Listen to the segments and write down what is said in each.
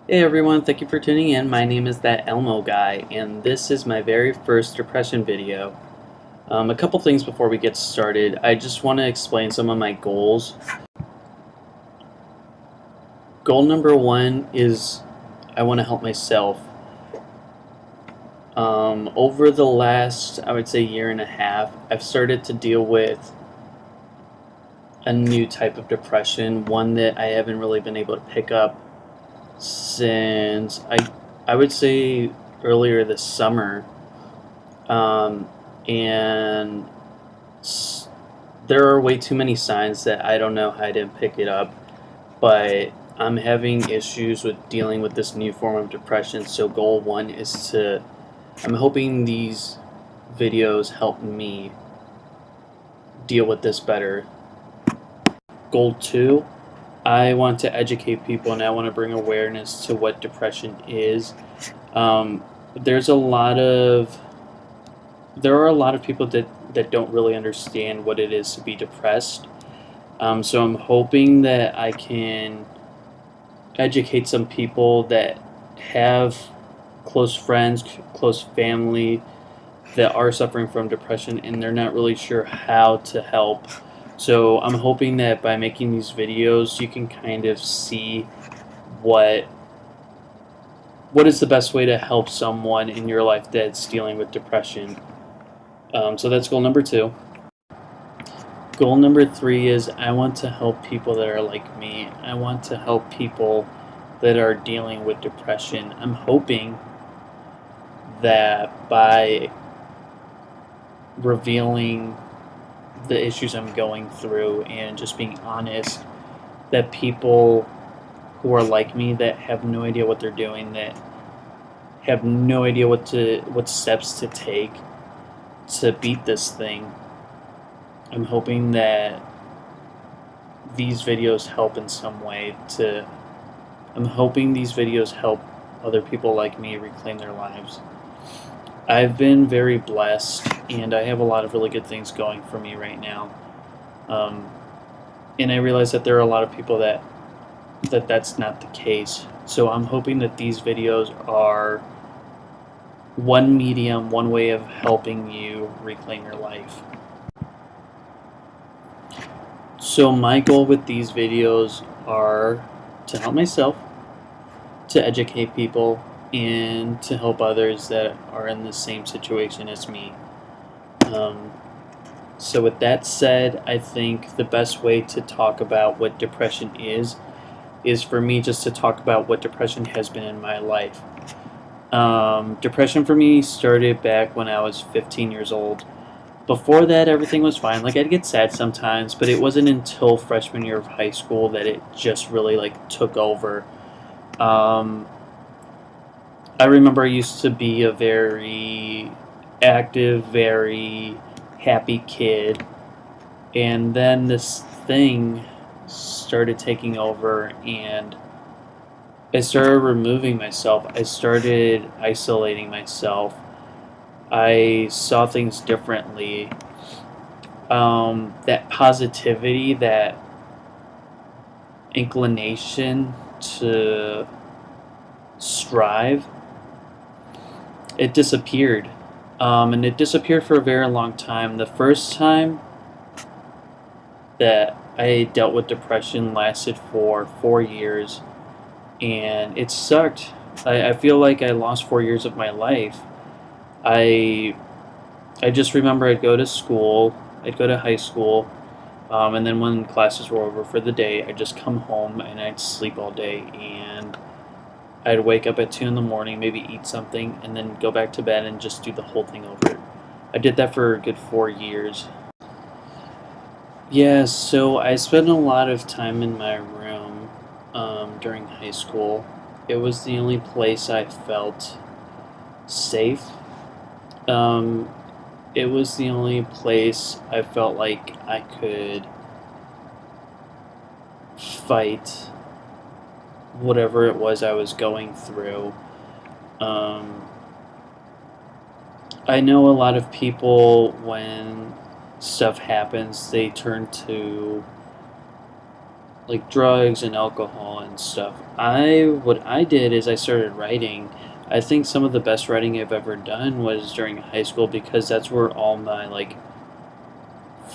Hey everyone, thank you for tuning in. My name is That Elmo Guy, and this is my very first depression video. A couple things before we get started. I just want to explain some of my goals. Goal number one is I want to help myself. Over the last, I would say, year and a half, I've started to deal with a new type of depression, one that I haven't really been able to pick up since I would say earlier this summer. Um, and there are way too many signs that I don't know how I didn't pick it up, but I'm having issues with dealing with this new form of depression. So goal one is I'm hoping these videos help me deal with this better. Goal two, I want to educate people and I want to bring awareness to what depression is. Um, there's a lot of there are a lot of people that don't really understand what it is to be depressed. So I'm hoping that I can educate some people that have close friends, close family that are suffering from depression and they're not really sure how to help. So I'm hoping that by making these videos, you can kind of see what what is the best way to help someone in your life that's dealing with depression. So that's goal number two. Goal number three is I want to help people that are like me. I want to help people that are dealing with depression. I'm hoping that by revealing the issues I'm going through and just being honest, that people who are like me that have no idea what they're doing, that have no idea what steps to take to beat this thing, I'm hoping that these videos help in some way to I'm hoping these videos help other people like me reclaim their lives. I've been very blessed and I have a lot of really good things going for me right now. Um, and I realize that there are a lot of people that's not the case. So I'm hoping that these videos are one medium, one way of helping you reclaim your life. So my goal with these videos are to help myself, to educate people, and to help others that are in the same situation as me. Um, so with that said, I think the best way to talk about what depression is for me just to talk about what depression has been in my life. Depression for me started back when I was 15 years old. Before that, everything was fine. Like, I'd get sad sometimes, but it wasn't until freshman year of high school that it just really like took over. Um, I remember I used to be a very active, very happy kid, and then this thing started taking over, and I started removing myself. I started isolating myself. I saw things differently. That positivity, that inclination to strive, it disappeared. And it disappeared for a very long time. The first time that I dealt with depression lasted for 4 years, and it sucked. I feel like I lost 4 years of my life. I I just remember I'd go to school, I'd go to high school, and then when classes were over for the day, I'd just come home and I'd sleep all day, and I'd wake up at 2 in the morning, maybe eat something, and then go back to bed and just do the whole thing over. I did that for a good 4 years. Yeah, so I spent a lot of time in my room during high school. It was the only place I felt safe. Um, it was the only place I felt like I could fight whatever it was I was going through. Um, I know a lot of people, when stuff happens, they turn to like drugs and alcohol and stuff. What I did is I started writing. I think some of the best writing I've ever done was during high school because that's where all my like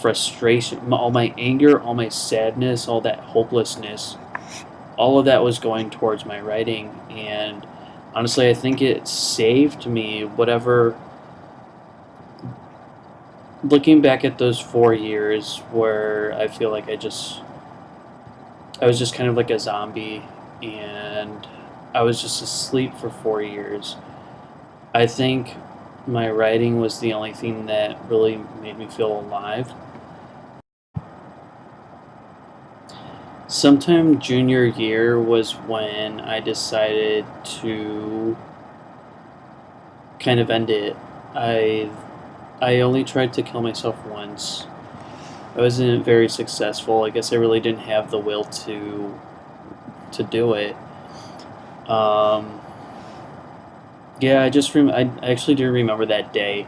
frustration, all my anger, all my sadness, all that hopelessness, all of that was going towards my writing. And honestly, I think it saved me whatever. Looking back at those 4 years where I feel like I was just kind of like a zombie and I was just asleep for 4 years. I think my writing was the only thing that really made me feel alive. Sometime junior year was when I decided to kind of end it. I I only tried to kill myself once. I wasn't very successful. I guess I really didn't have the will to do it. Um, yeah, I actually do remember that day.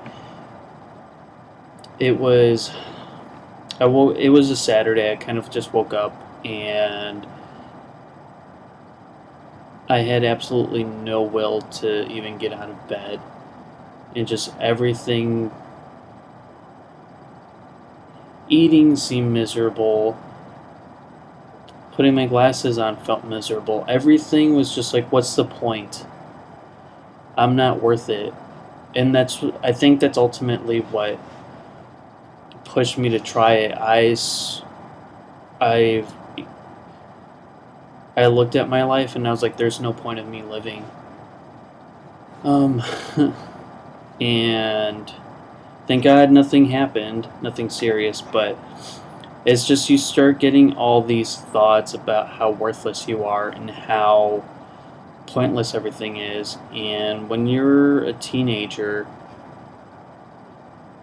It was it was a Saturday. I kind of just woke up and I had absolutely no will to even get out of bed, and just everything. Eating seemed miserable. Putting my glasses on felt miserable. Everything was just like, what's the point? I'm not worth it. And I think that's ultimately what pushed me to try it. I I looked at my life and I was like, there's no point of me living. Um, and thank God nothing happened, nothing serious, but it's just you start getting all these thoughts about how worthless you are and how pointless everything is. And when you're a teenager,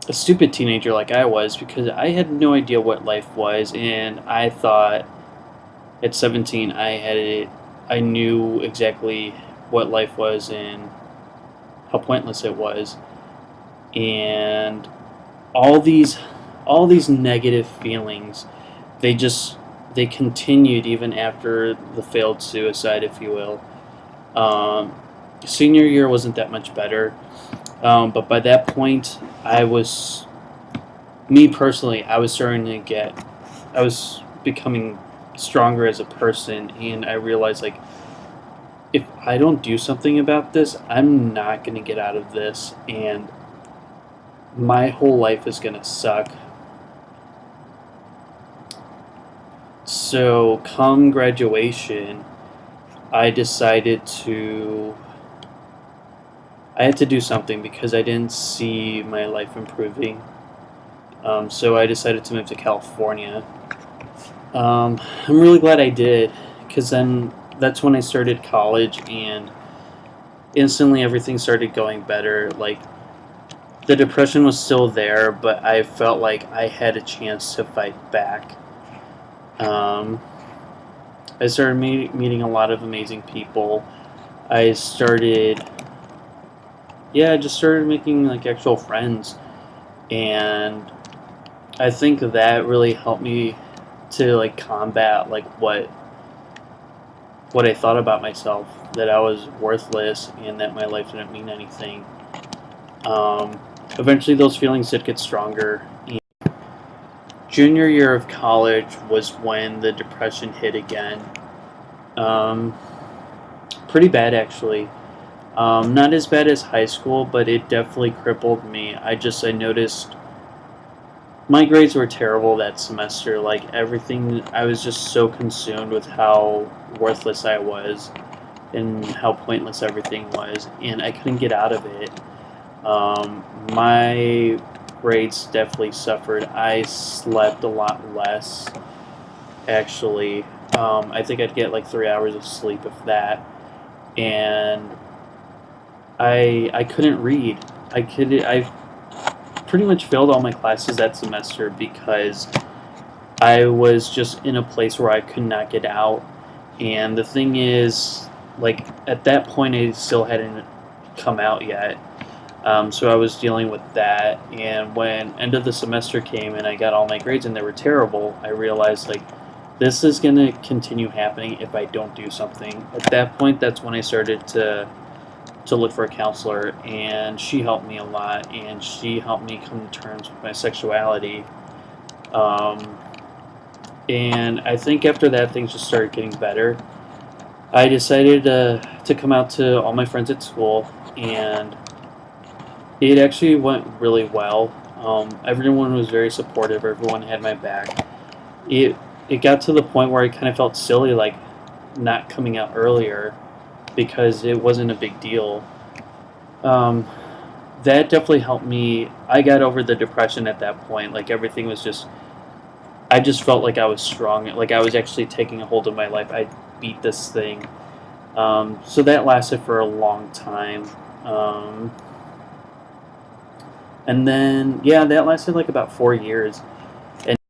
a stupid teenager like I was, because I had no idea what life was, and I thought at 17 I knew exactly what life was and how pointless it was. And all these all these negative feelings, they just they continued even after the failed suicide, if you will. Um, Senior year wasn't that much better, but by that point, me personally, I was starting to I was becoming stronger as a person, and I realized like if I don't do something about this, I'm not going to get out of this, and my whole life is going to suck. So, come graduation, I decided to. I had to do something because I didn't see my life improving. So, I decided to move to California. I'm really glad I did because then that's when I started college and instantly everything started going better. Like, the depression was still there, but I felt like I had a chance to fight back. Um, I started meeting a lot of amazing people. I started, yeah, I just started making like actual friends, and I think that really helped me to like combat like what I thought about myself, that I was worthless and that my life didn't mean anything. Um, Eventually, those feelings did get stronger. Junior year of college was when the depression hit again. Um, Pretty bad, actually. Not as bad as high school, but it definitely crippled me. I noticed my grades were terrible that semester. Like everything, I was just so consumed with how worthless I was and how pointless everything was, and I couldn't get out of it. My grades definitely suffered. I slept a lot less, actually. I think I'd get like 3 hours of sleep, if that. And I couldn't read. I pretty much failed all my classes that semester because I was just in a place where I could not get out. And the thing is, like at that point, I still hadn't come out yet. So I was dealing with that, and when end of the semester came and I got all my grades and they were terrible, I realized like this is going to continue happening if I don't do something. At that point, that's when I started to look for a counselor, and she helped me a lot, and she helped me come to terms with my sexuality. Um, and I think after that, things just started getting better. I decided to come out to all my friends at school, and it actually went really well. Everyone was very supportive. Everyone had my back. It it got to the point where I kind of felt silly, like not coming out earlier because it wasn't a big deal. Um, that definitely helped me. I got over the depression at that point. Like everything was just, I just felt like I was strong. Like I was actually taking a hold of my life. I beat this thing. So that lasted for a long time. Um, and then, yeah, that lasted like about 4 years.